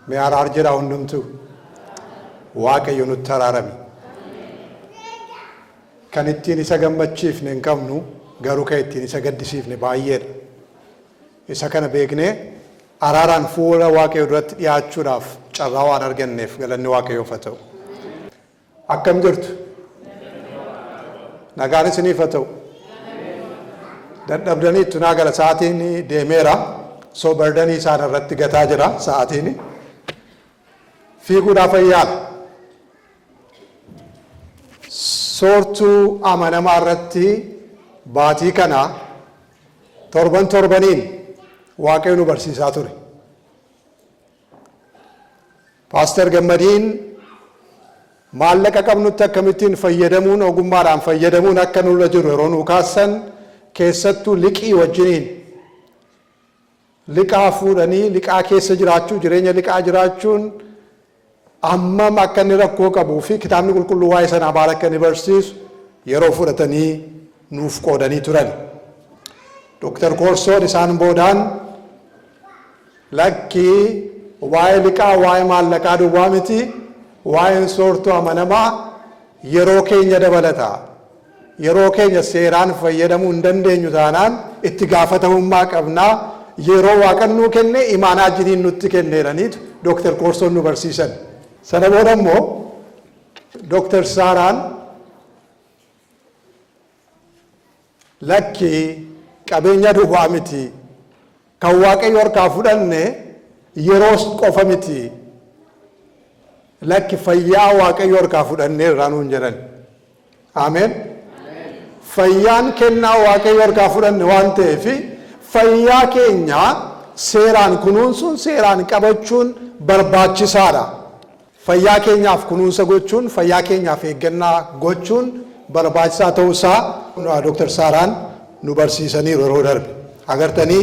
Mee araar jira hundumtu Waaqayyo nutti araarami. Kan ittiin isa gammachiifne hin qabnu garuu kan ittiin isa gaddisiifne baay'eedha. Isa kana beeknee araaraan fuula Waaqayyo duratti dhiyaachuudhaaf carraa waan arganneef galanni Waaqayyoof haa ta'u. Akkam jirtu? Nagaan isiniif haa ta'u. Dadhabdaniittu naa gala sa'aatiin deemeera. Bardanii isaan irratti gataa jira sa'aatiin. Fiiguudhaaf ayyaana. Soortuu amanamaa irratti baatii kana torbaniin Waaqayyo nu barsiisaa ture. Paaster Gammadiin maallaqa qabnutti akkamittiin fayyadamuun ogummaadhaan fayyadamuun akka nurra jiru yeroo nu kaasan keessattuu liqii wajjiniin liqaa fuudhanii liqaa keessa jiraachuu jireenya liqaa jiraachuun ammam akka inni rakkoo qabuu fi kitaabni qulqulluu waa'ee sanaa baala akka inni barsiisu yeroo fudhatanii nuuf qoodanii turan. Dr. Korsoon isaan boodaan lakkii waa'ee liqaa waa'ee maallaqaa duwwaa miti waa'een soortuu amanamaa yeroo keenya dabalata. Yeroo keenya seeraan fayyadamuu hin dandeenyu taanaan itti gaafatamummaa qabnaa yeroo Waaqni kenne imaanaa jiniin nutti kenneeraniitu Dr. Korsoon nu barsiisan. Sana booda immoo Dr. Saaraan lakkii qabeenya duwwaa miti kan Waaqayyo harkaa fudhanne yeroo qofa miti lakki fayyaa Waaqayyo harkaa fudhannee irraa nuun jedhan. Ameen. Fayyaan kennaa Waaqayyo harkaa fudhanne waan ta'eef fayyaa keenya seeraan kunuunsuun seeraan qabachuun barbaachisaadha. Fayyaa keenyaaf kunuunsa gochuun fayyaa keenyaaf eeggannaa gochuun barbaachisaa ta'uusaa Dr. Saaraan nu barsiisaniiru yeroo darbe. Agartanii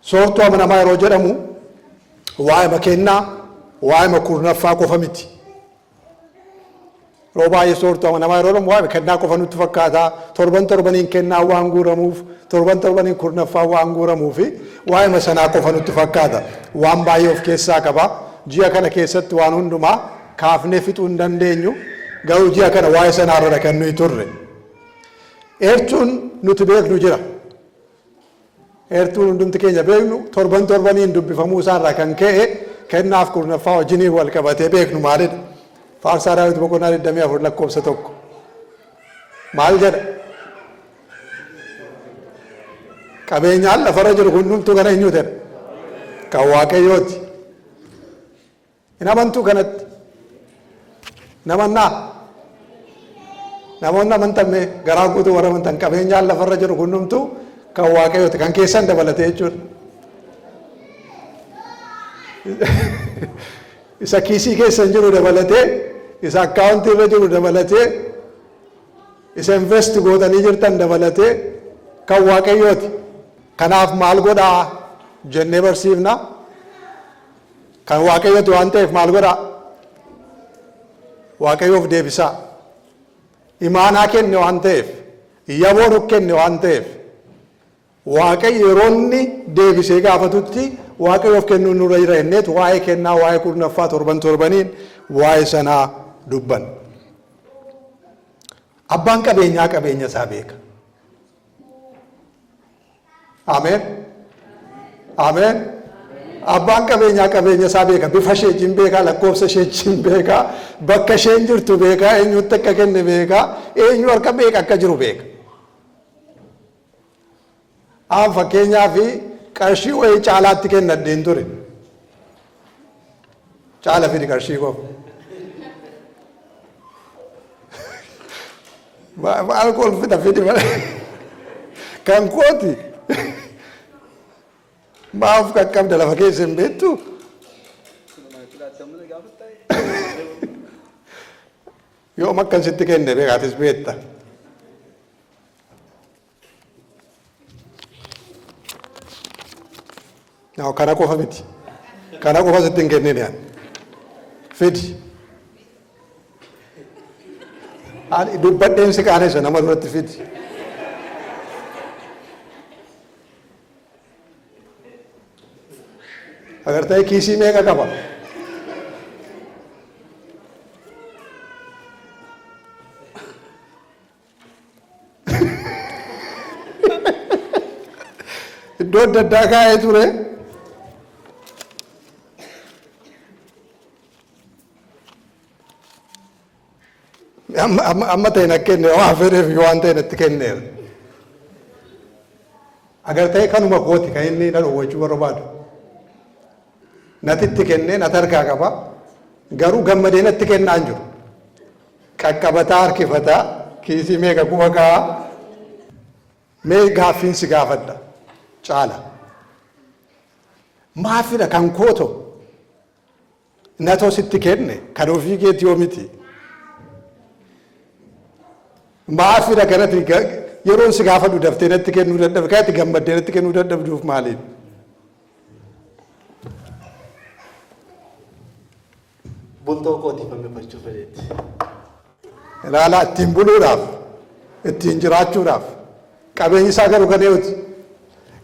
soortuu amanamaa yeroo jedhamu waa'ee kennaa waa'ee kurnaffaa qofa miti. Yeroo baay'ee soortuu amanamaa yeroo jedhamu waa'ee kennaa qofa nutti fakkaata. Torbaniin kennaa waan guuramuuf torbaniin kurnaffaa waan guuramuuf waa'ee sanaa qofa nutti fakkaata. Waan baay'ee of keessaa qaba. Ji'a kana keessatti waan hundumaa kaafnee fixuu hin dandeenyu garuu ji'a kana waa'ee sanaa irra kan nuyi turre. Eertuun nuti beeknu jira. Eertuun hundumti keenya beeknu torbaniin dubbifamuu isaarraa kan ka'e kennaaf kurnaffaa wajjiniin wal qabatee beeknu maalidha? Faarsaa Daawit boqonnaa 24 lakkoofsa 1. Maal jedha? Qabeenyaan lafarra jiru hundumtuu kana eenyu jedha? Kan Waaqayyooti. Hin amantuu kanatti? Namannaa? Namoonni amantamme garaa guutuu warra amantan qabeenyaan lafarra jiru hundumtuu kan Waaqayyooti kan keessan dabalatee jechuudha. Isa kiisii keessan jiru dabalatee isa akkaawuntii irra jiru dabalatee isa invest gootanii jirtan dabalatee kan Waaqayyooti. Kanaaf maal godhaa jennee barsiifna? Kan Waaqayyooti waan ta'eef maal godhaa? Waaqayyoof deebisaa. Imaanaa kenne waan ta'eef yaboo nu kenne waan ta'eef Waaqayyo yeroo inni deebisee gaafatutti Waaqayyoof kennuu nurra jira jenneetu waa'ee kennaa waa'ee kurnaffaa torbaniin waa'ee sanaa dubban. Abbaan qabeenyaa qabeenya isaa beeka. Ameen. Ameen. Abbaan qabeenyaa qabeenya isaa beeka. Bifa ishee beeka, lakkoofsa ishee beeka, bakka isheen jirtu beeka, eenyutti akka kenne beeka, eenyu harka beeka akka jiru beeka. Aan fakkeenyaaf qarshii wayii caalaatti kennadheen ture. Caala fidi qarshii koo. Maal kolfita fidi malee. Kan kooti. Maaf qaqqabda lafa keessa hin beektu. Yoom akkasitti kenne beekaatis beekta. Kana qofa miti. Kana qofa sitti hin kennine ani. Fidi. Ani dubbadheen si qaanessa nama duratti fidi. agartee kiisii meeqa qaba? Iddoo adda addaa kaa'ee ture. Amma ta'e na kenne waan fedheef waan ta'e natti kenneera. Agartee kanuma kooti kan inni na dhowwachuu barbaadu. Natitti kennee natti harkaa qaba. Garuu gammadee natti kennaan jiru. Qaqqabataa harkifataa kiisii meeqa quba kaa'aa. Mee gaaffiin si gaafadha. Caala. Maafidha kan kooto. Natoo sitti kenne kan ofii keetii yoo miti. Maafidha kanatti yeroon si gaafadhu daftee natti kennuu dadhabde kan itti gammaddee natti kennuu dadhabduuf maaliin? Bultoo kootiif hambifachuu fedheetti. Ilaalaa ittiin buluudhaaf, ittiin jiraachuudhaaf, qabeenyi isaa garuu kan eeguuti.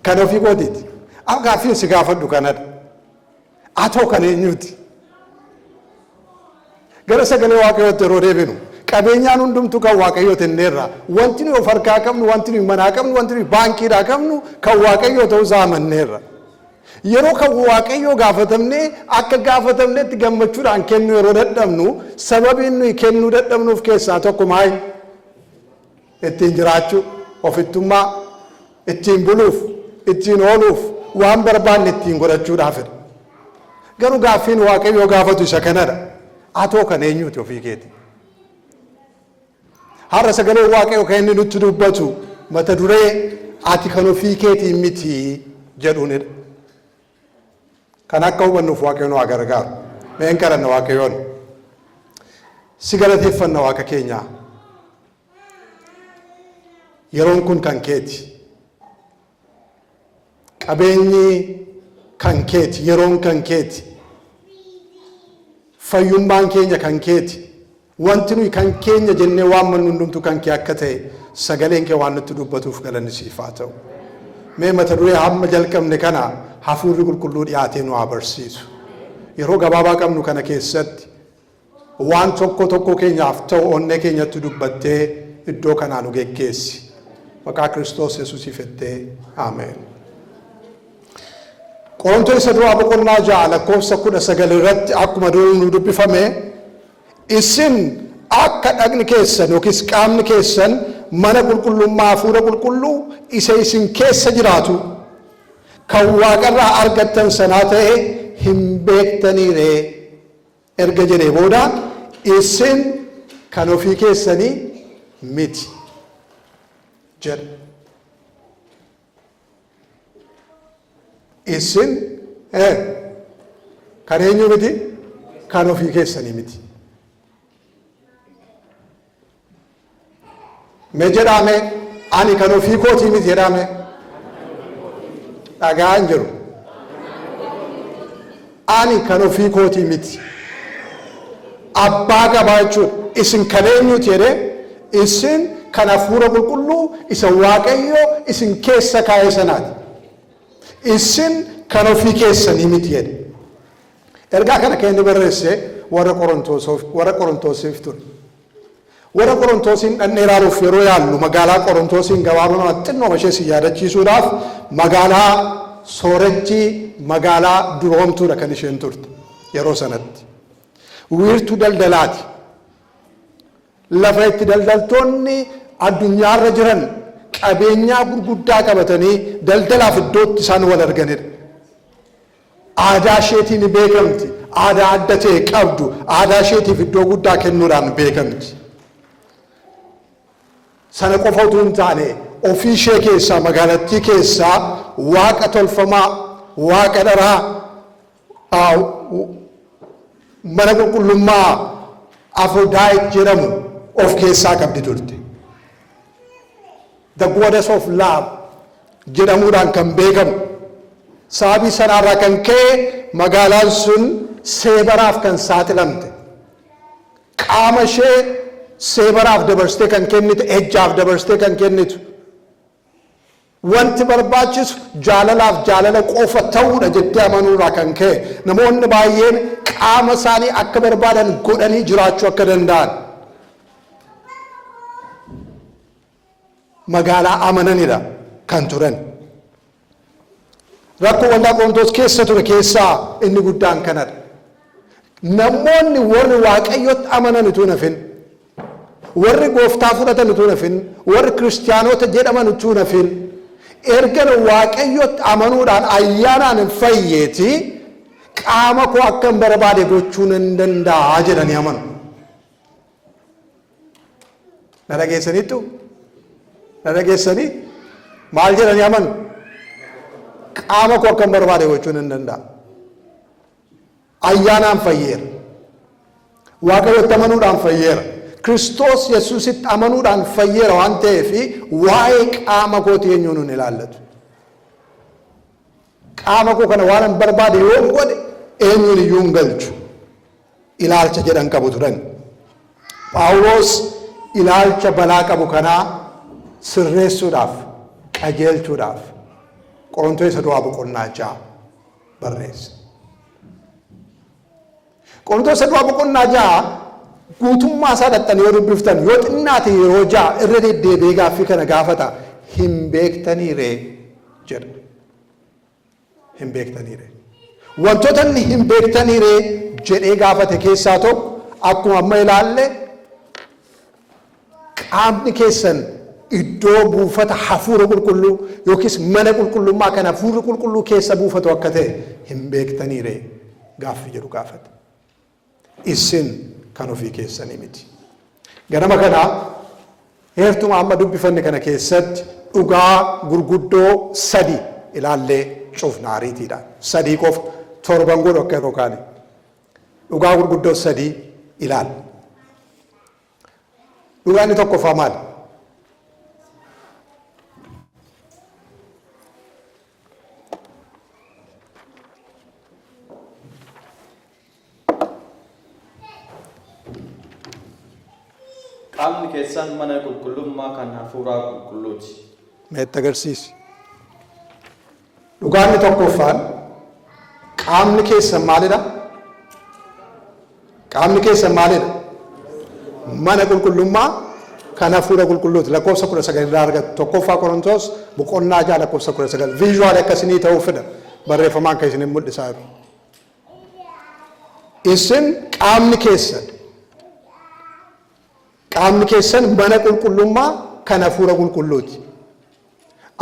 Kan ofii kootiiti. Amma gaaffiin si gaafadhu kanadha. Atoo kan eenyuuti? Gara sagalee Waaqayyootti yeroo deebinu qabeenyaan hundumtuu kan Waaqayyoo tenneerra. Wanti nuyi of harkaa qabnu, wanti nuyi manaa qabnu, wanti nuyi baankiidhaa qabnu kan Waaqayyoo ta'uu isaa amanneerra. Yeroo kan Waaqayyoo gaafatamnee akka gaafatamneetti gammachuudhaan kennu yeroo dadhabnu sababiin nuyi kennuu dadhabnuuf keessaa tokko maali? Ittiin jiraachuu, ofittummaa, ittiin buluuf, ittiin ooluuf, waan barbaanne ittiin godhachuudhaafidha. Garuu gaaffiin Waaqayyoo gaafatu isa kanadha. Atoo kan eenyuuti ofii keeti? Har'a sagalee Waaqayyoo kan inni nutti dubbatu mata duree ati kan ofii keetii miti jedhuunidha. Kan akka hubannuuf Waaqayyoon waa gargaaru. Meen kadhanna Waaqayyoon. Si galateeffanna Waaqa keenyaa. Yeroon kun kan keeti. Qabeenyi kan keeti. Yeroon kan keeti. Fayyummaan keenya kan keeti. Wanti nuyi kan keenya jennee waammannu hundumtuu kan kee akka ta'e sagaleen kee waan nutti dubbatuuf galanni siif haa ta'u. Mee mata duree hamma jalqabne kana hafuurri qulqulluu dhiyaatee nu haa barsiisu. Yeroo gabaabaa qabnu kana keessatti waan tokko tokko keenyaaf ta'u onnee keenyatti dubbattee iddoo kanaa nu geggeessi. Maqaa Kiristoos Yesuusiif jettee Ameen. Qorontoos isa duraa boqonnaa 6 lakkoofsa 19 irratti akkuma duraan nu dubbifame isin akka dhagni keessan yookiis qaamni keessan mana qulqullummaa hafuura qulqulluu isa isin keessa jiraatu kan waaqarraa argattan sanaa ta'e hin beektaniiree erga jedhee booda isin kan ofii keessanii miti jedha. Isin kan eenyu miti? Kan ofii keessanii miti. Mee jedhame ani kan ofii kootii miti jedhame dhagaa hin jiru. Ani kan ofii kootii miti. Abbaa qabaa jechuudha. Isin kan eenyuti jedhee isin kan hafuura qulqulluu isa Waaqayyoo isin keessa kaa'e sanaati. Isin kan ofii keessanii miti jedhe. Ergaa kana kan inni barreesse warra Qorontoosiif ture. Warra Qorontoosiin dhandheeraaruuf yeroo yaallu magaalaa Qorontoosiin gabaabumatti xinnoo ishee si yaadachiisuudhaaf magaalaa soorejjii magaalaa duroomtuudha kan isheen turte yeroo sanatti. Wiirtuu daldalaati. Lafa itti daldaltoonni addunyaarra jiran qabeenyaa gurguddaa qabatanii daldalaaf iddootti isaan wal arganidha. Aadaa isheetiin beekamti. Aadaa adda ta'e qabdu. Aadaa isheetiif iddoo guddaa kennuudhaan beekamti. Sana qofa utuu hin taane ofii ishee keessaa magaalattii keessaa waaqa tolfamaa, waaqa dharaa, mana qulqullummaa Afrodaayit jedhamu of keessaa qabdi turte. The goddess of love jedhamuudhaan kan beekamu. Sababii sanarraa kan ka'e magaalaan sun seebaraaf kan saaxilamte. Qaama ishee seebaraaf dabarsitee kan kennitu, ejjaaf dabarsitee kan kennitu. wanti barbaachisu jaalalaaf jaalala qofa ta'uudha jettee amanuurraa kan ka'e namoonni baay'een qaama isaanii akka barbaadan godhanii jiraachuu akka danda'an magaalaa amananidha kan turan. Rakkoo waldaa Qorontos keessa ture keessaa inni guddaan kanadha. Namoonni warri waaqayyotti amanan utuu nafin, warri gooftaa fudhatan utuu nafin, warri kiristaanota jedhaman utuu nafin, erga waaqayyotti amanuudhaan ayyaanaan hin fayyeeti qaama koo akka hin barbaade gochuu nan danda'a jedhanii amanu. Na dhageessaniittu? Na dhageessanii? Maal jedhanii amanu? Qaama koo akka hin barbaade gochuu nan danda'a. Ayyaanaan fayyeera. Waaqayyotti amanuudhaan fayyeera. Kiristoos Yesuusitti amanuudhaan fayyeera waan ta'eef waa'ee qaama kootii eenyuun hin ilaallatu. Qaama koo kana waan hin barbaade yoo godhe eenyuun iyyuu hin galchu. Ilaalcha jedhan qabu turan. Phaawulos ilaalcha balaa qabu kanaa sirreessuudhaaf, qajeelchuudhaaf Qorontos isa duraa boqonnaa 6 barreesse. Qorontos isa duraa boqonnaa 6 guutummaa isaa dhaxxanii yoo dubbiftan yoo xinnaate yeroo 6 irra deddeebi'ee gaaffii kana gaafata. Hin beektanii ree jedha. Hin beektanii ree. Wantoota inni hin beektanii ree jedhee gaafate keessaa tokko akkuma amma ilaalle qaamni keessan iddoo buufata hafuura qulqulluu yookiis mana qulqullummaa kan hafuurri qulqulluu keessa buufatu akka ta'e hin beektanii ree gaaffii jedhu gaafate. Isin kan ofii keessanii miti. Ganama kanaa heertuma amma dubbifanne kana keessatti dhugaa gurguddoo 3 ilaallee cufna ariitiidhaan. 3 qofa torban godhu akka yeroo kaane. Dhugaa gurguddoo 3 ilaalla. Dhugaa inni tokkoffaa maali? Qaamni keessan mana qulqullummaa kan hafuuraa qulqulluuti. Meetti agarsiisi. Dhugaanni tokkoffaan qaamni keessan maalidha? Qaamni keessan maalidha? Mana qulqullummaa kan hafuura qulqulluuti. Lakkoofsa 19 irraa argattu. Tokkoffaa Qorontos boqonnaa 6 lakkoofsa 19. Viizuwaal akkasinii ta'uu fida. Barreeffamaan kan isin mul'isaa jiru. Isin qaamni keessan mana qulqullummaa kan hafuura qulqulluuti.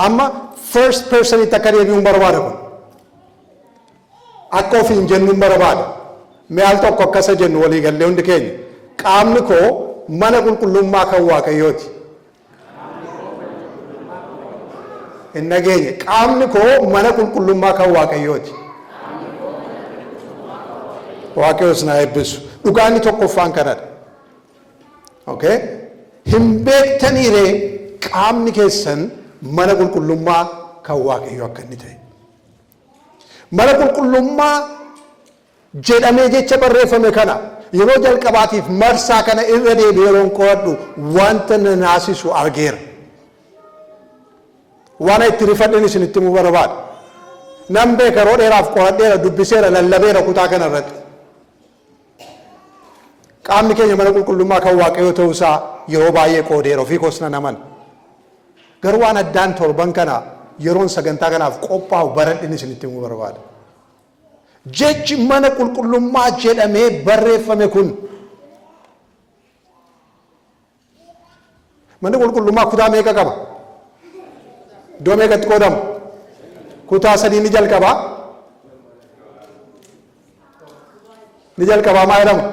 Amma first personitti akka deebi'uun barbaada kun. Akka ofiin jennuun barbaada. Mi'aal tokko akkasa jennu walii gallee hundi keenya. Qaamni koo mana qulqullummaa kan Waaqayyooti. Hin dhageenye. Qaamni koo mana qulqullummaa kan Waaqayyooti. Waaqayyoos na eebbisu. Dhugaanni tokkoffaan kanadha. Okay? Hin beektanii ree qaamni keessan mana qulqullummaa kan Waaqayyoo akka inni ta'e. Mana qulqullummaa jedhamee jecha barreeffame kana yeroo jalqabaatiif marsaa kana irra deebi'ee yeroon qo'adhu wanta na naasisu argeera. Waan itti rifadhin isinitti himuu barbaada. Nan beeka yeroo dheeraaf qo'adheera dubbiseera lallabeera kutaa kana irratti. Qaamni keenya mana qulqullummaa kan Waaqayyoo ta'uusaa yeroo baay'ee qoodeera ofii koos nan amana. Garuu waan addaan torban kana yeroon sagantaa kanaaf qophaa'u baradhin isinitti himuu barbaada. Jechi mana qulqullummaa jedhamee barreeffame kun manni qulqullummaa kutaa meeqa qaba? Iddoo meeqatti qoodama? Kutaa 3 ni jalqabaa. Ni jalqabaa maa jedhama?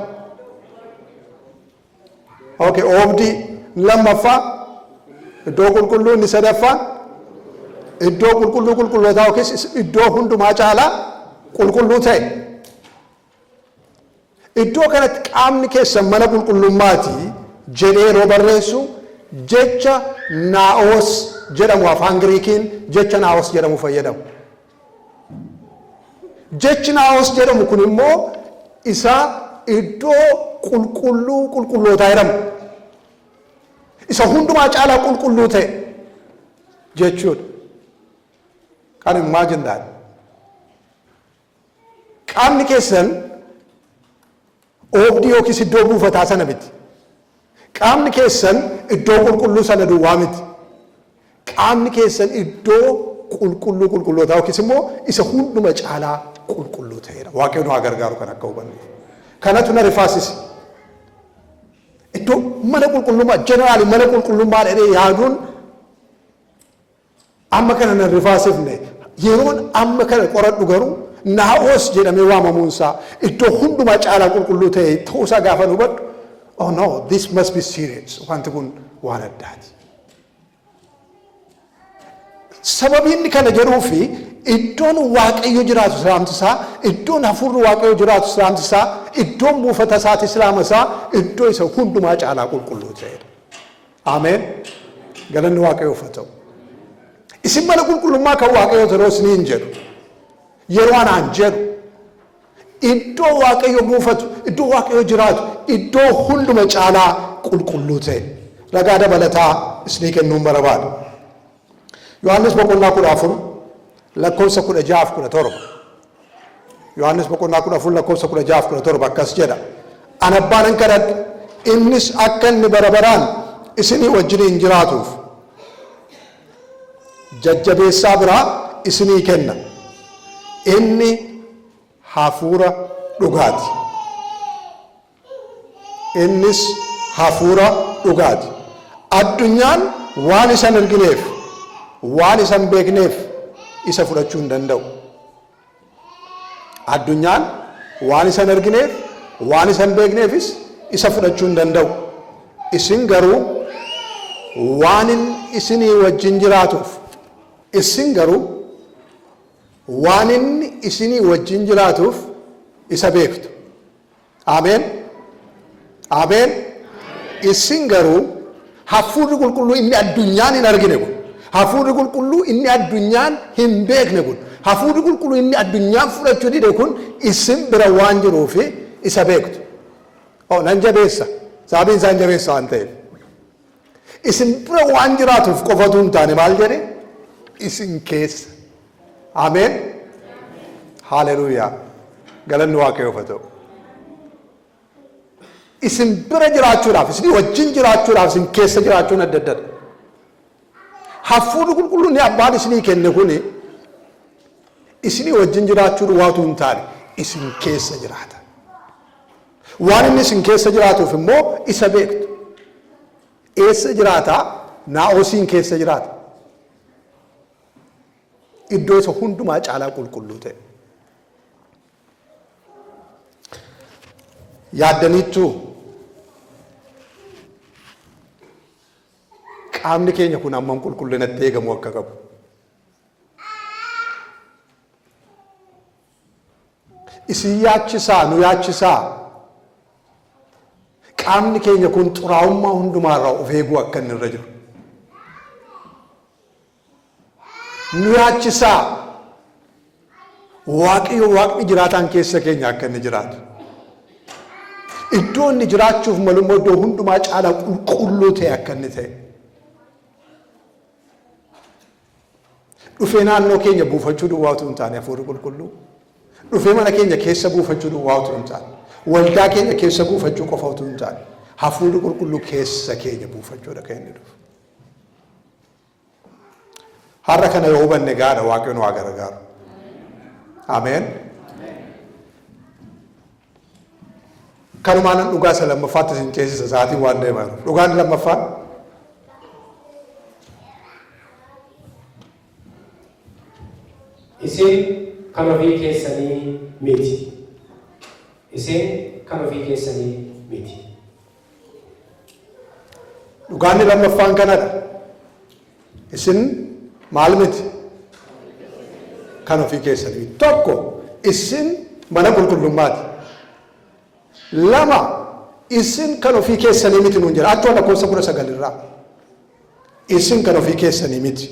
Okay, oobdii lammaffaa iddoo qulqulluu inni sadaffaa iddoo qulqulluu qulqullootaa yookiis iddoo hundumaa caalaa qulqulluu ta'e. Iddoo kanatti qaamni keessan mana qulqullummaati jedhee yeroo barreessu jecha naa'os jedhamu afaan Giriikiin jecha naa'os jedhamu fayyadamu. Jechi naa'os jedhamu kun immoo isa iddoo qulqulluu qulqullootaa jedhamu. Isa hundumaa caalaa qulqulluu ta'e jechuudha. Can you imagine that? Qaamni keessan oobdii yookiis iddoo buufataa sana miti. Qaamni keessan iddoo qulqulluu sana duwwaa miti. Qaamni keessan iddoo qulqullootaa yookiis immoo isa hunduma caalaa qulqulluu ta'edha. Waaqayyo nu haa gargaaru kan akka hubannuuf. Kanatu na rifaasise. Iddoo mana qulqullummaa jeneraali mana qulqullummaa dhedhee yaaduun amma kana na rifaasifne yeroon amma kana qoradhu garuu naa'os jedhamee waamamuunsaa iddoo hundumaa caalaa qulqulluu ta'e ta'uusaa gaafa hubadhu, oh no, this must be serious. Wanti kun waan addaati. Sababiin kana jedhuu fi iddoon waaqayyo jiraatu islaamtisaa, iddoon hafuurri waaqayyo jiraatu islaamtisaa, iddoon buufata isaati islaamasaa iddoo isa hundumaa caalaa qulqulluu ta'edha. Ameen. Galanni waaqayyoof haa ta'u. Isin mana qulqullummaa kan waaqayyo yeroo isiniin jedhu, yeroo anaan jedhu, iddoo waaqayyo buufatu, iddoo waaqayyo jiraatu, iddoo hunduma caalaa qulqulluu ta'e. Ragaa dabalataa isinii kennuun barbaada. Yohaannis boqonnaa 14 lakkoofsa 16-17. Yohaannis boqonnaa 14 lakkoofsa 16-17 akkas jedha. Ani abbaanan kadhadha, innis akka inni bara baraan isinii wajjiniin jiraatuuf jajjabeessaa biraa isinii kenna. Inni hafuura dhugaati. Innis hafuura dhugaati. Addunyaan waan isa hin argineef, waan isa hin beekneef isa fudhachuu hin danda'u. Addunyaan waan isa hin argineef, waan isa hin beekneefis isa fudhachuu hin danda'u. Isin garuu waan isinii wajjin jiraatuuf, isin garuu waan inni isinii wajjin jiraatuuf isa beektu. Ameen. Ameen. Isin garuu hafuurri qulqulluu inni addunyaan hin argine kun, hafuurri qulqulluu inni addunyaan hin beekne kun, hafuurri qulqulluu inni addunyaan fudhachuu dide kun isin bira waan jiruuf isa beektu. Oh, nan jabeessa. Sababiin isaan jabeessa waan ta'eef. Isin bira waan jiraatuuf qofatu hin taane maal jedhe? Isin keessa. Ameen. Haleluuyaa. Galanni waaqayyoof haa ta'u. Isin bira jiraachuudhaaf, isin wajjin jiraachuudhaaf, isin keessa jiraachuun adda addadha. Hafuurri qulqulluun abbaan isinii kenne kuni isinii wajjin jiraachuu duwwaatu hin taane isin keessa jiraata. Waan inni isin keessa jiraatuuf immoo isa beektu. Eessa jiraata? Naa'osiin keessa jiraata. Iddoo isa hundumaa caalaa qulqulluu ta'e. Yaaddaniittu qaamni keenya kun hammam qulqullinatti eegamu akka qabu. Isin yaachisaa, nu yaachisaa. Qaamni keenya kun xuraa'ummaa hundumaarraa of eeguu akka inni irra jiru. Nu yaachisaa. Waaqayyo waaqni jiraataan keessa keenya akka inni jiraatu. Iddoo inni jiraachuuf malummaa iddoo hundumaa caalaa qulqulluu ta'e akka inni ta'e. Dhufee naannoo keenya buufachuu duwwaatu hin taane hafuurri qulqulluu. Dhufee mana keenya keessa buufachuu duwwaatu hin taane. Waldaa keenya keessa buufachuu qofaatu hin taane. Hafuurri qulqulluu keessa keenya buufachuudha kan inni dhufu. Har'a kana yoo hubanne gaadha waaqayyo nu haa gargaaru. Ameen. Kanumaan dhugaa isa lammaffaatti isin ceesisa sa'aatiin waan deemaa jiru. Dhugaan lammaffaan isin kan ofii keessanii miti. Isin kan ofii keessanii miti. Dhugaan lammaffaan kanadha. Isin maal miti? Kan ofii keessanii. Tokko isin mana qulqullummaati. Lama isin kan ofii keessanii miti nuun jedha. Achuma lakkoofsa 19 irraa. Isin kan ofii keessanii miti.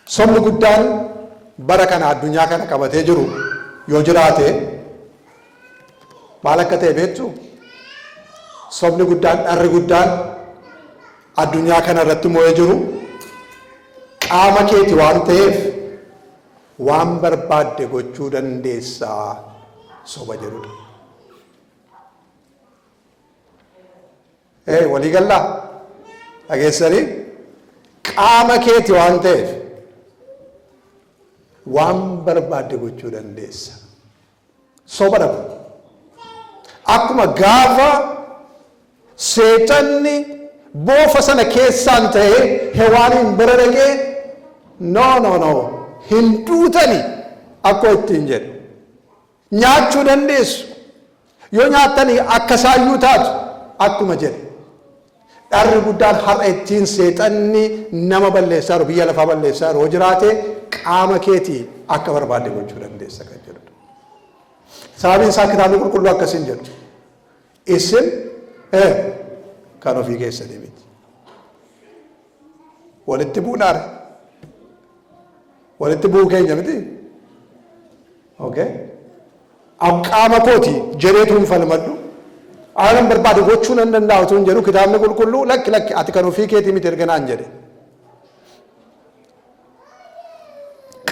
Sobni guddaan bara kana addunyaa kana qabatee jiru yoo jiraate maal akka ta'e beektu? Sobni guddaan, dharri guddaan addunyaa kana irratti moo'ee jiru qaama keeti waan ta'eef waan barbaadde gochuu dandeessaa soba jedhudha. Walii gallaa dhageessanii qaama keeti waan ta'eef waan barbaadde gochuu dandeessa soba dhabu. Akkuma gaafa seexanni boofa sana keessaan ta'ee hewaaniin bira dhaqee no hin duutani akka ittiin jedhu nyaachuu dandeessu yoo nyaattanii akka saayyuu taatu akkuma jedhe dharri guddaan har'a ittiin seexanni nama balleessaa jiru biyya lafaa balleessaa jiru jiraate qaama keetii akka barbaadde gochuu dandeessa kan jedhudha. Sababiin isaa kitaabni qulqulluu akkasiin jedhu isin kan ofii keessanii miti. Walitti buunaare walitti bu'uu keenya miti. Qaama kooti jedheetuun falmadhu aanan barbaade gochuu nan danda'u tun jedhu kitaabni qulqulluu lakki ati kan ofii keetii miti erga naan jedhe.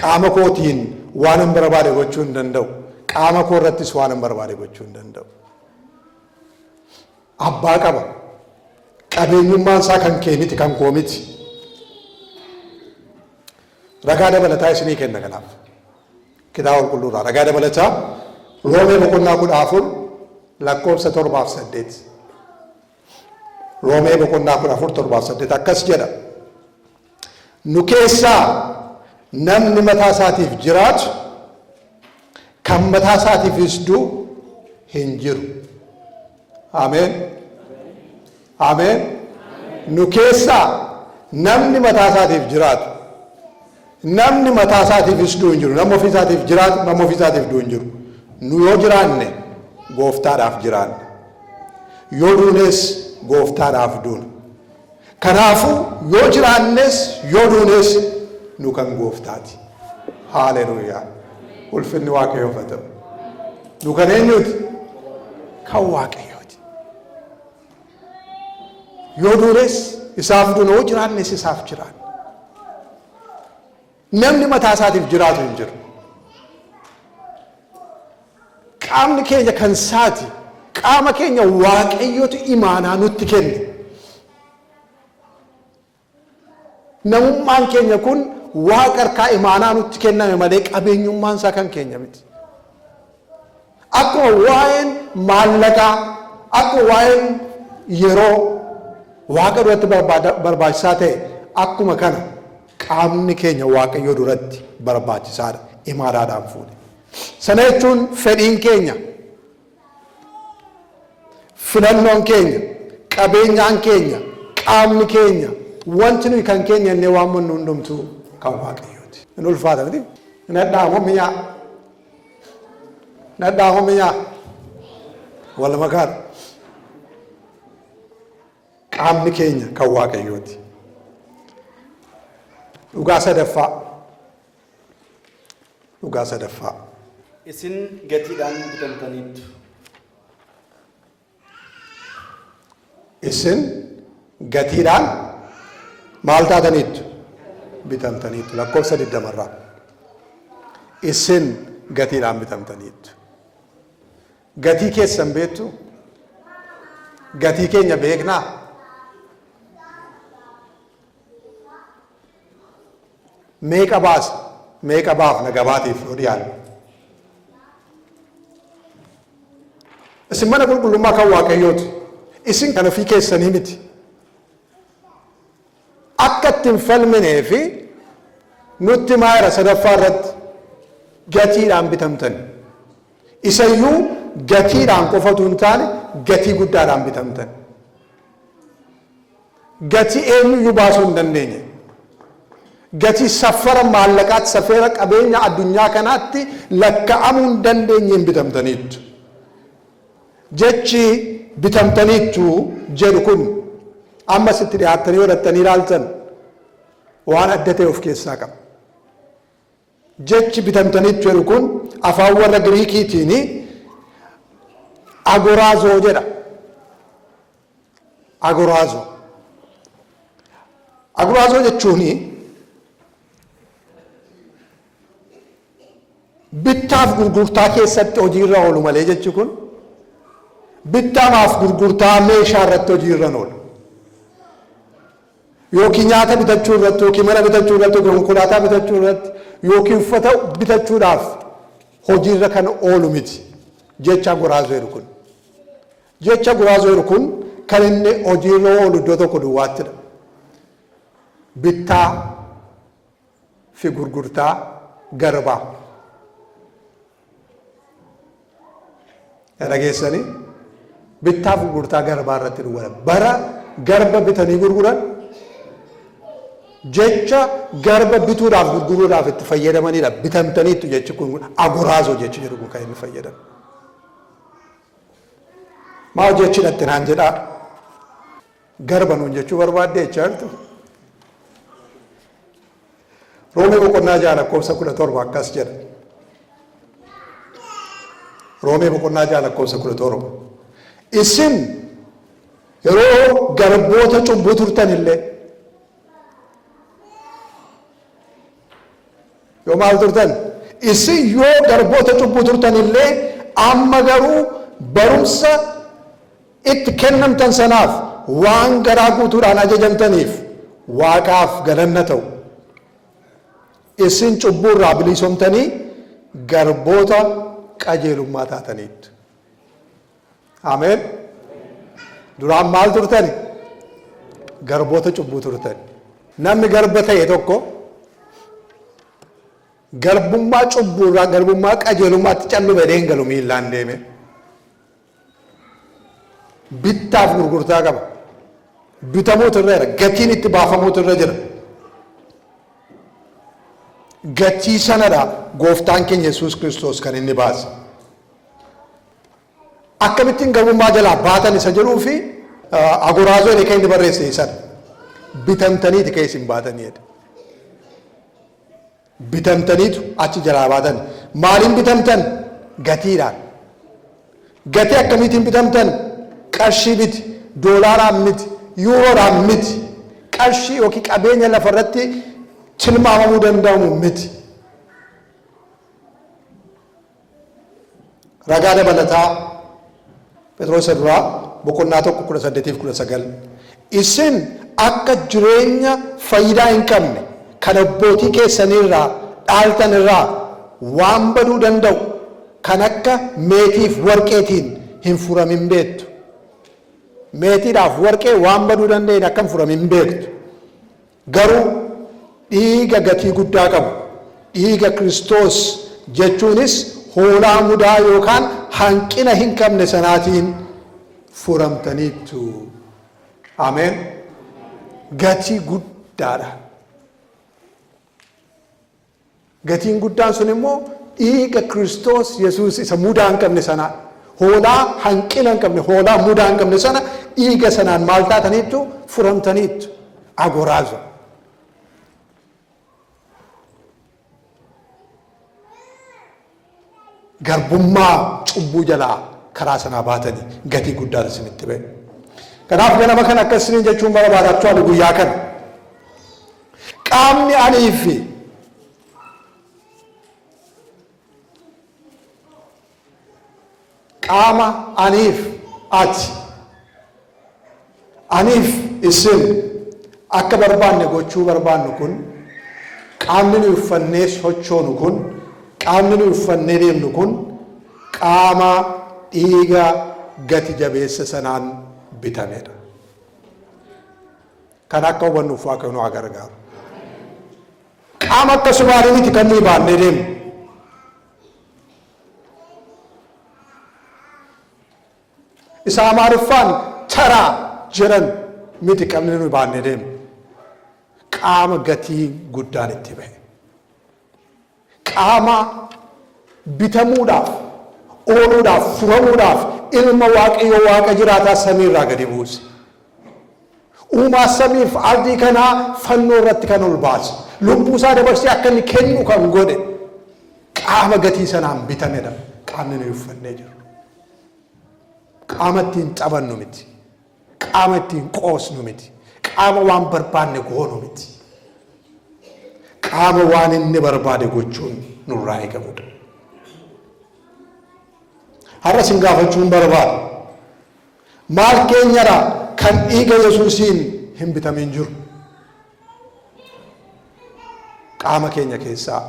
Qaama kootiin waan an barbaade gochuu hin danda'u. Qaama koo irrattis waan an barbaade gochuu hin danda'u. Abbaa qaba. Qabeenyummaan isaa kan kee miti kan koo miti. Ragaa dabalataa isinii kenna kanaaf. Kitaaba qulqulluurraa ragaa dabalataa Roomee boqonnaa 14 lakkoofsa 7-8. Roomee boqonnaa 14 akkas jedha. Nu keessaa namni mataa isaatiif jiraatu kan mataa isaatiifis du'u hin jiru. Ameen. Ameen. Nu keessaa namni mataa isaatiif jiraatu namni mataa isaatiifis du'u hin jiru. Namni ofii isaatiif jiraatu namni ofii isaatiif du'u hin jiru. Nu yoo jiraanne gooftaadhaaf jiraanne yoo duunes gooftaadhaaf duuna. Kanaafuu yoo jiraannes yoo duunes nu kan gooftaati. Haaleluuyaa. Ulfinni Waaqayyoof haa ta'u. Nu kan eenyuti? Kan Waaqayyooti. Yoo duunes isaaf duuna yoo jiraannes isaaf jiraanne. Namni mataa isaatiif jiraatu hin jiru. Qaamni keenya kan saati qaama keenya Waaqayyootu imaanaa nutti kenne. Namummaan keenya kun Waaqa harkaa imaanaa nutti kenname malee qabeenyummaan isaa kan keenya miti. Akkuma waa'een maallaqaa akkuma waa'een yeroo Waaqa duratti barbaachisaa ta'e akkuma kana qaamni keenya Waaqayyoo duratti barbaachisaadha imaanaadhaan fuudhe. Sana jechuun fedhiin keenya, filannoon keenya, qabeenyaan keenya, qaamni keenya, wanti nuyi kan keenya illee waan mannu hundumtuu kan Waaqayyooti. Hin ulfaata miti? Nadhaamoo mi'aa wal makaadha. Qaamni keenya kan Waaqayyooti. Dhugaa sadaffaa. Isin gatiidhaan bitamtaniittu. Isin gatiidhaan maal taataniittu? Bitamtaniittu. Lakkoofsa 20 isin gatiidhaan bitamtaniittu. Gatii keessan beektu? Gatii keenya beeknaa? Meeqa baasa? Meeqa baafna gabaatiif yoo dhiyaanne? Isin mana qulqullummaa kan Waaqayyooti. Isin kan ofii keessanii miti. Akka ittiin falminee fi nutti maayira sadaffaa irratti gatiidhaan bitamtan. Isayyuu gatiidhaan qofatu hin taane gatii guddaadhaan bitamtan. Gatii eenyuyyuu baasuu hin dandeenye. Gatii safara maallaqaatti safeera qabeenya addunyaa kanaatti lakka'amuu hin dandeenyeen bitamtaniittu. Jechi bitamtaniittu jedhu kun amma sitti dhiyaattanii godhattanii ilaaltan waan adda ta'e of keessaa qaba. Jechi bitamtaniittu jedhu kun afaan warra Giriikiitiin agoraazoo jedha. Agoraazoo jechuun bittaaf gurgurtaa keessatti hojiirra oolu malee jechi kun bittaamaaf gurgurtaa meeshaa irratti hojiirra oolu. Yookiin nyaata bitachuu irratti, yookiin mana bitachuu irratti, yookiin konkolaataa bitachuu irratti, yookiin uffata bitachuudhaaf hojiirra kan oolu miti. Jecha guraazeeru kun. Jecha guraazeeru kun kan inni hojiirra oolu iddoo tokko duwwaattidha. Bittaa fi gurgurtaa garbaa. Dhageessanii bittaa fi gurgurtaa garbaa irratti duwwaadha. Bara garba bitanii gurguran jecha garba bituudhaaf gurguruudhaaf itti fayyadamanidha. Bitamtaniitu jechi kun agoraazoo jechi jedhu kun kan inni fayyadamu. Maa jechi dhatti naan jedhaa garba nuun jechuu barbaadde jechaartu. Roomee boqonnaa 6:17 akkas jedha. Roomee boqonnaa 6:17 isin yeroo garboota cubbuu turtan illee yoo maal turtan isin yoo garboota cubbuu turtan illee amma garuu barumsa itti kennamtan sanaaf waan garaa guutuudhaan ajajamtaniif Waaqaaf galanna ta'u. Isin cubbuu irraa bilisoomtanii garboota qajeelummaa taataniitu. Ameen. Duraan maal turtani? Garboota cubbuu turtani. Namni garba ta'e tokko garbummaa cubbuu irraa garbummaa qajeelummaatti callu badee hin galu miillaan deeme. Bittaaf gurgurtaa qaba. Bitamuutu irra jira. Gatiin itti baafamuutu irra jira. Gatii sanadha gooftaan keenya Yesuus Kiristoos kan inni baase. Akkamittiin garbummaa jalaa baatan isa jedhuu fi agoraazoo kan inni barreesse sana bitamtaniiti kan isin baataniidha. Bitamtaniitu achi jalaa baatan. Maaliin bitamtan? Gatiidhaan. Gatii akkamiitiin bitamtan? Qarshii miti, doolaaraan miti, yuuroodhaan miti, qarshii yookiin qabeenya lafarratti tilmaamamuu danda'amu miti. Ragaa dabalataa Phexros duraa boqonnaa 1:18-19 isin akka jireenya faayidaa hin qabne kan abbootii keessanirraa dhaaltan irraa waan baduu danda'u kan akka meetiif warqeetiin hin furamin beektu. Meetiidhaaf warqee waan baduu danda'in akka hin furamin beektu. Garuu dhiiga gatii guddaa qabu dhiiga Kiristoos jechuunis hoolaa mudaa yookaan hanqina hin qabne sanaatiin furamtaniittu. Ameen. Gatii guddaadha. Gatiin guddaan sun immoo dhiiga Kiristoos Yesuus isa mudaa hin qabne sana hoolaa hanqina hin qabne hoolaa mudaa hin qabne sana dhiiga sanaan maal taataniittu furamtaniittu. Agoraazo. Garbummaa cubbuu jalaa karaa sanaa baatanii gatii guddaa isinitti ba'e. Kanaaf ganama kan akkasiniin jechuun barbaadachuu ani guyyaa kana qaamni anii fi qaama aniif ati aniif isin akka barbaanne gochuu barbaannu kun qaamni nu uffannee sochoonu kun qaamni nu uffannee deemnu kun qaama dhiiga gati jabeessa sanaan bitamedha. Kan akka hubannuuf Waaqayyo nu haa gargaaru. Qaama akkasumaan miti kan nuyi baannee deemnu. Isa Amaariffaan taraa jedhan miti qabni nuyi baannee deemnu. Qaama gatii guddaan itti bahe. Qaama bitamuudhaaf, ooluudhaaf, furamuudhaaf ilma Waaqayyoo Waaqa jiraataa samiirraa gadi buuse. Uumaa samiif ardii kanaa fannoo irratti kan ol baase. Lubbuu isaa dabarsee akka inni kennu kan godhe qaama gatii sanaan bitamedha. Qaamni nuyi uffannee jiru. Qaama ittiin taphannu miti. Qaama ittiin qoosnu miti. Qaama waan barbaanne goonu miti. Qaama waan inni barbaade gochuun nurraa eegamudha. har'a sin gaafachuun barbaada. Maal keenyarraa kan dhiiga Yesuusiin hin bitamin jiru? Qaama keenya keessaa.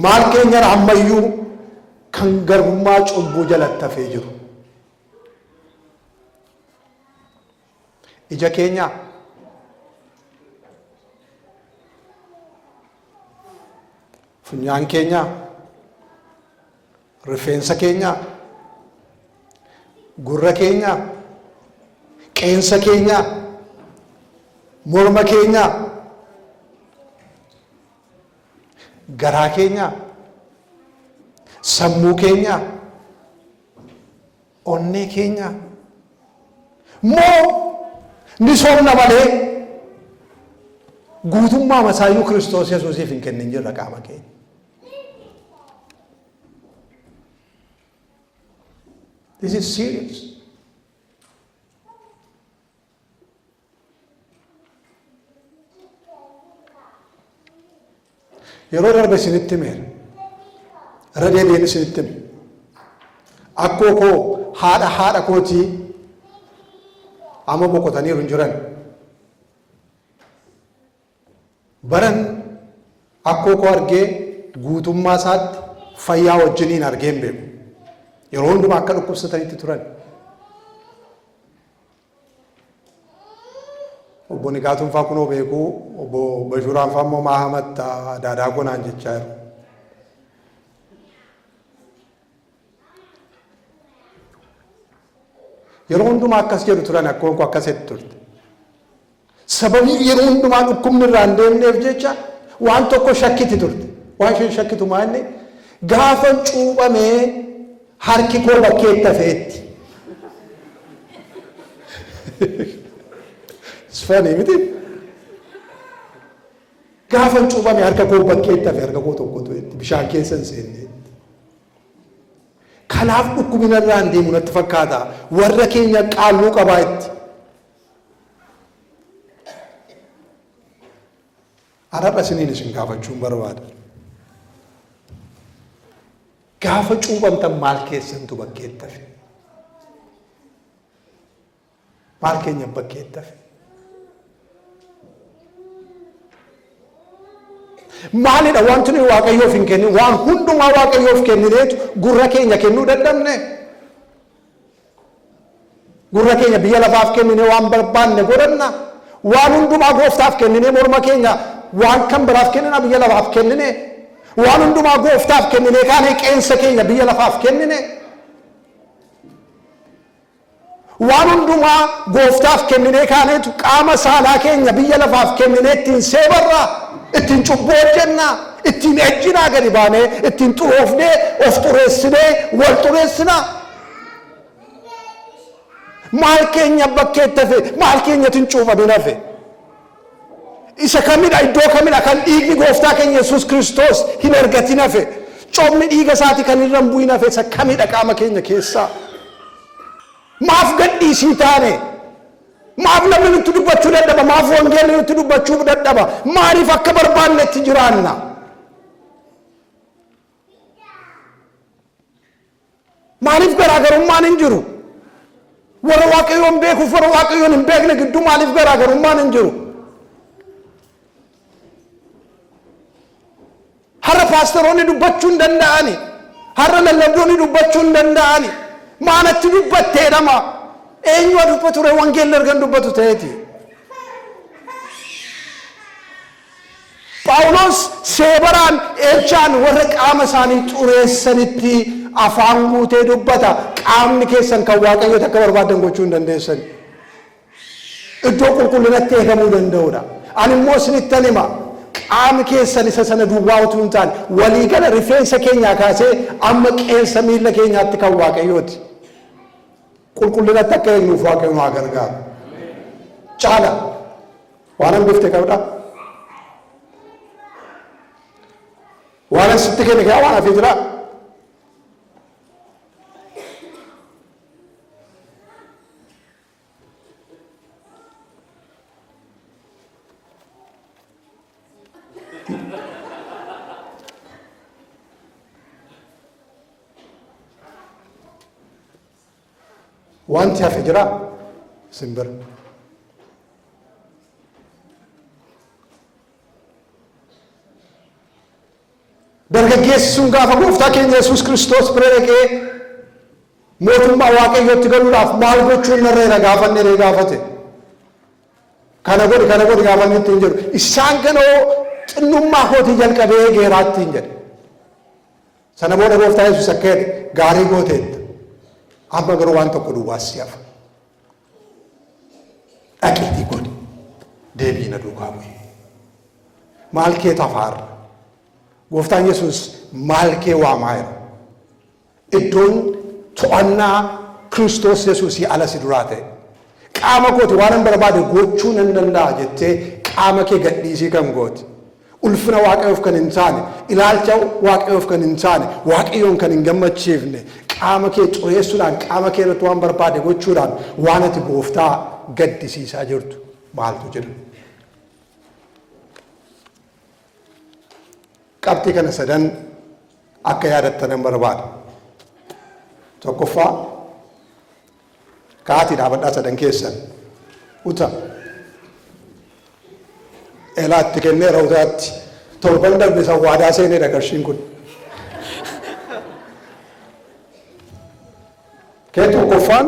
Maal keenyarraa ammayyuu kan garbummaa cubbuu jalatti hafee jiru? Ija keenya, funyaan keenya, rifeensa keenya, gurra keenya, qeensa keenya, morma keenya, garaa keenya, sammuu keenya, onnee keenya moo ni soomna malee guutummaa masaayyuu Kiristoos Yesuusiif hin kennin jirra qaama keenya. This is serious. Yeroo darbe isinitti himeera. Irra deebi'een isinitti hime. Akkoo koo haadha kootii amma boqotaniiru hin jiran. Baran akkoo koo argee guutummaa isaatti fayyaa wajjiniin argee hin beeku. Yeroo hundumaa akka dhukkubsatanitti turan. Obbo Nikaatuun faa kunoo beekuu, obbo Bashuraan faa immoo Mahamat daadaa gonaan jechaa jiru. Yeroo hundumaa akkas jedhu turan, akkoon koo akkasitti turte. Sababii yeroo hundumaa dhukkubni irraa hin deemneef jecha waan tokko shakkiti turte. Waan isheen shakkitu maali? Gaafa cuuphamee harki koo bakkeetti hafeetti. Isfaanii miti? Gaafa cuuphamee harka koo bakkeetti hafe, harka koo tokkotu bishaan keessa hin seenneetti. Kanaaf dhukkubina irraa hin deemu natti fakkaata. Warra keenya qaalluu qabaa itti. Har'a isiniin isin gaafachuun barbaada. Gaafa cuuphamtan maal keessantu bakkeetti hafe? Maal keenya bakkeetti hafe? Maalidha wanti nuyi Waaqayyoof hin kennin? Waan hundumaa Waaqayyoof kennineetu gurra keenya kennuu dadhabne. Gurra keenya biyya lafaaf kenninee waan barbaanne godhanna. Waan hundumaa Gooftaaf kenninee morma keenya waan kan biraaf kennina biyya lafaaf kennine. Waan hundumaa Gooftaaf kenninee kaanee qeensa keenya biyya lafaaf kennine. Waan hundumaa Gooftaaf kenninee kaaneetu qaama saalaa keenya biyya lafaaf kenninee ittiin seebarra, ittiin cubboo hojjennaa, ittiin ejjinaa gadi baanee, ittiin xuroofnee, of xureessinee, wal xureessinaa. Maal keenya bakkeetti hafe? Maal keenyatiin cuuphamin hafe? Isa kamidha? Iddoo kamidha kan dhiigni Gooftaa keenya Yesuus Kiristoos hin argatin hafe? Coomni dhiiga isaati kan irra hin bu'in hafe isa kamidha qaama keenya keessaa? Maaf gadhiisii taane? Maaf namni nutti dubbachuu dadhaba? Maaf wangeelli nutti dubbachuu dadhaba? Maaliif akka barbaannetti jiraanna? Maaliif garaagarummaan hin jiru? Warra Waaqayyoon beekuuf warra Waaqayyoon hin beekne gidduu maaliif garaagarummaan hin jiru? Har'a paastoroonni dubbachuu hin danda'ani. Har'a lallabdoonni dubbachuu hin danda'ani. Maanatti dubbatteedhama? Eenyu dubbatu ture wangeelli ergan dubbatu ta'eeti. Phaawulos seebaraan eechaan warra qaama isaanii xureessanitti afaan guutee dubbata. Qaamni keessan kan Waaqayyo akka barbaadan gochuu hin dandeessan. Iddoo qulqullinatti eegamuu danda'udha. Ani immoo isinittan hima. Qaamni keessan isa sana duwwaa utuu hin taane waliigala rifeensa keenyaa kaasee amma qeensa miilla keenyaatti kan Waaqayyooti. Qulqullinatti akka eegnuuf Waaqayyo nu haa gargaaru. Caala waan hambifte qabda. Waan asitti kenne gaa waan hafee jira. wanti hafe jira simbir dargaggeessi sun gaafa gooftaa keenya Yesuus Kiristoos bira dhaqee mootummaa Waaqayyootti galuudhaaf maal gochuun narreera gaafannee gaafate kana godhi gaafanni ittiin jedhu isaan ganoo xinnummaa kootii jalqabee geeraatti hin jedhe sana booda gooftaa Yesuus akka jedhe gaarii gooteetta amma garuu waan tokko duwwaas si hafa dhaqiitii godhi deebii na duukaa bu'e maal kee tafaarra gooftaan Yesuus maal kee waamaa jira iddoon to'annaa Kiristoos Yesuusii ala si duraa ta'e qaama kooti waan barbaade gochuu nan danda'a jettee qaama kee gadhiisii kan gooti ulfina Waaqayyoof kan hin taane ilaalcha Waaqayyoof kan hin taane Waaqayyoon kan hin gammachiifne qaama kee xureessuudhaan qaama kee irratti waan barbaade gochuudhaan waan ati gooftaa gaddisiisaa jirtu maaltu jira qabxii kana sadan akka yaadattanan barbaada tokkoffaa kaatii dhaabadhaa sadan keessan uta elaatti kenneera utaatti torban darbe san waadaa seenedha qarshiin kun kee tokkoffaan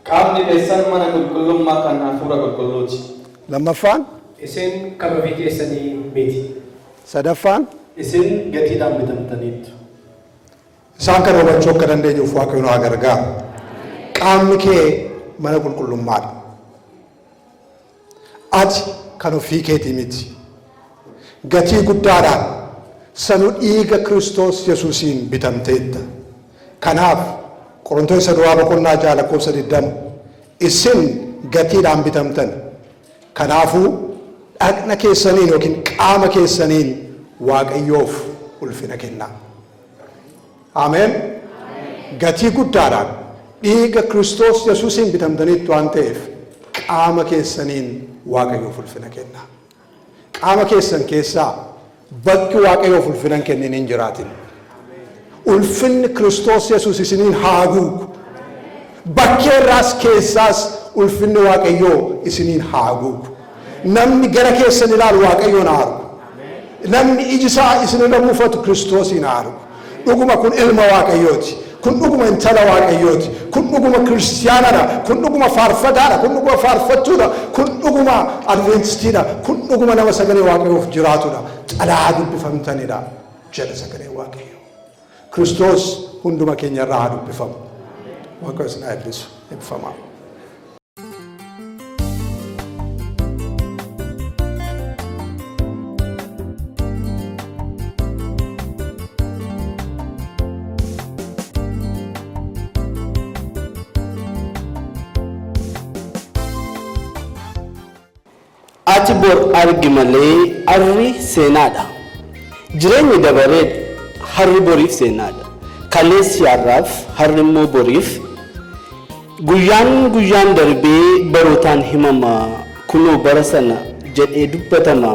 Qaamni keessan mana qulqullummaa kan hafuura qulqulluuti. lammaffaan Isin kan ofii keessanii miti. sadaffaan Isin gatiidhaan bitamtaniittu. isaan kana hubachuu akka dandeenyuuf Waaqayyo nu haa gargaaru qaamni kee mana qulqullummaadha ati kan ofii keetii miti gatii guddaadhaan sanu dhiiga Kiristoos Yesuusiin bitamteetta kanaaf Qorontoos isa duraa boqonnaa 6:20 isin gatiidhaan bitamtan kanaafuu dhagna keessaniin yookiin qaama keessaniin Waaqayyoof ulfina kennaa Ameen gatii guddaadhaan dhiiga Kiristoos Yesuusiin bitamtaniittu waan ta'eef qaama keessaniin Waaqayyoof ulfina kennaa qaama keessan keessaa bakki Waaqayyoof ulfina kennin hin jiraatin ulfinni Kiristoos Yesuus isiniin haa guugu bakkeerraas keessaas ulfinni Waaqayyoo isiniin haa guugu namni gara keessan ilaalu Waaqayyoon haa argu namni iji isaa isinirra mufatu Kiristoosiin haa argu dhuguma kun ilma Waaqayyooti kun dhuguma intala Waaqayyooti kun dhuguma kiristiyaanadha kun dhuguma faarfataadha kun dhuguma faarfattuudha kun dhuguma adventistiidha kun dhuguma nama sagalee Waaqayyoof jiraatudha xalaa dubbifamtanidha jedha sagalee Waaqayyoo Kiristoos hunduma keenya irraa haa dubbifamu Waaqayyo isin haa eebbisu eebbifamaa Ati bor argi malee arri seenaadha. Jireenyi dabareedha. Harri boriif seenaadha. Kaleessi har'aaf harri immoo boriif. Guyyaan darbee barootaan himama. Kunoo bara sana jedhee dubbatama.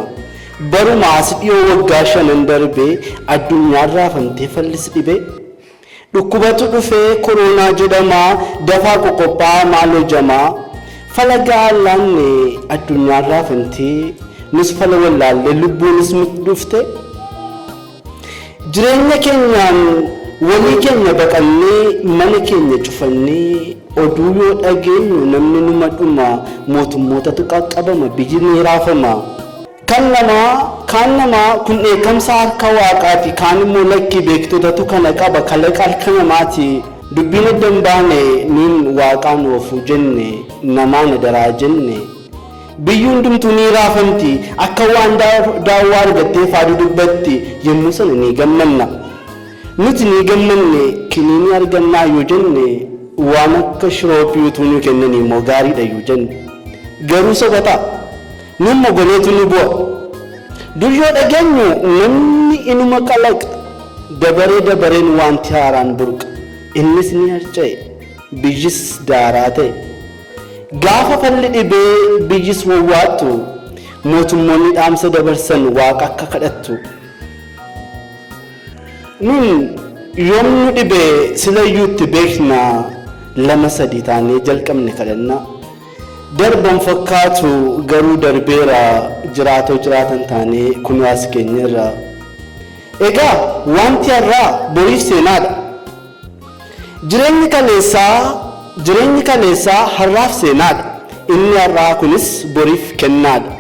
Baruma as dhiyoo waggaa 5 darbee addunyaarraa famtee fallis dhibee. Dhukkubatu dhufee koronaa jedhama. Dafaa qoqophaa maal hojamaa. Falagaa laanne addunyaarraa famtee nus fala wallaallee lubbuunis dhufte. Jireenya keenyaan walii keenya baqannee mana keenya cufannee oduu yoo dhageenyu namni numa dhuma mootummootatu qaqqabama biyyi ni raafama. Kaan namaa kun dheekkamsa harka Waaqaati kaan immoo lakkii beektotatu kana qaba kalaqa harka namaati. Dubbiin adda hin baane niin Waaqaan oofuu jenne namaan daraa jenne. Biyyi hundumtuu ni raafamti akka waan daawwaa argattee faaduu dubbatti yommuu sana ni gammanna. Nuti ni gammanne kiniini argannaa yoo jenne waan akka shirooppii utuu nu kennan immoo gaariidha yoo jenne. Garuu soqota numma goleetu ni bu'a. Dur yoo dhageenyu namni inuma qalaqa dabareen wanti haaraan burqa. Innis ni harca'e biyyis daaraa ta'e. Gaafa falli dhibee biyyis wawwaattu mootummoonni dhaamsa dabarsan Waaqa akka kadhattu. Nun yoomnu dhibe silayyuutti beekna lama sadii taanee jalqabne kadhanna darban fakkaatu garuu darbeera jiraatoo jiraatan taanee kunuwaas keenyarra egaa wanti har'aa boriif seenaadha jireenyi kaleessaa har'aaf seenaadha inni har'aa kunis boriif kennaadha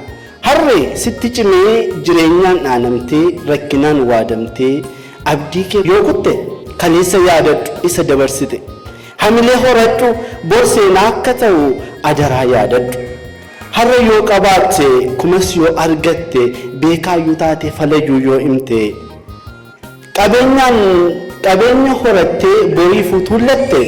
harree sitti cimee jireenyaan dhaanamtee rakkinaan waadamtee abdii kee yoo kutte kaleessa yaadadhu isa dabarsite hamilee horadhu bor seenaa akka ta'u adaraa yaadadhu harra yoo qabaatte kumas yoo argatte beekaayyuu taate falayyuu yoo himte qabeenya horattee boriif tuullatte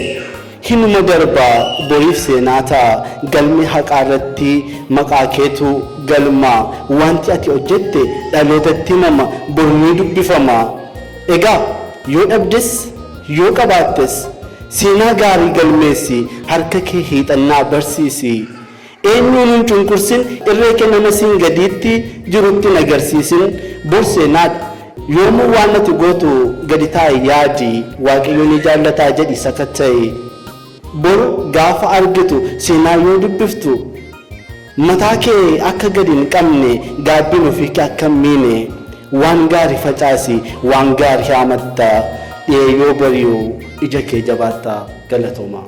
hinuma darbaa boriif seenaa ta'a galmi haqaa irratti maqaa keetu galmaa wanti ati hojjette dhalootatti himama bormii dubbifama egaa yoo dhabdes yoo qabaattes seenaa gaarii galmeessi harka kee hiixannaa barsiisi eenyuun hin cunqursin irree kee nama siin gadiitti jirutti hin agarsiisin bor seenaadha yoomuu waan ati gootu gadi taa'e yaadi waaqayyoon ni jaallataa jedhi sakatta'e bor gaafa argitu seenaa yoo dubbiftu mataa kee akka gadi hin qabne gaabbiin ofii kee akka miine waan gaarii facaasi waan gaarii haamatta dhiyee yoo bari'u ija kee jabaattaa galatooma.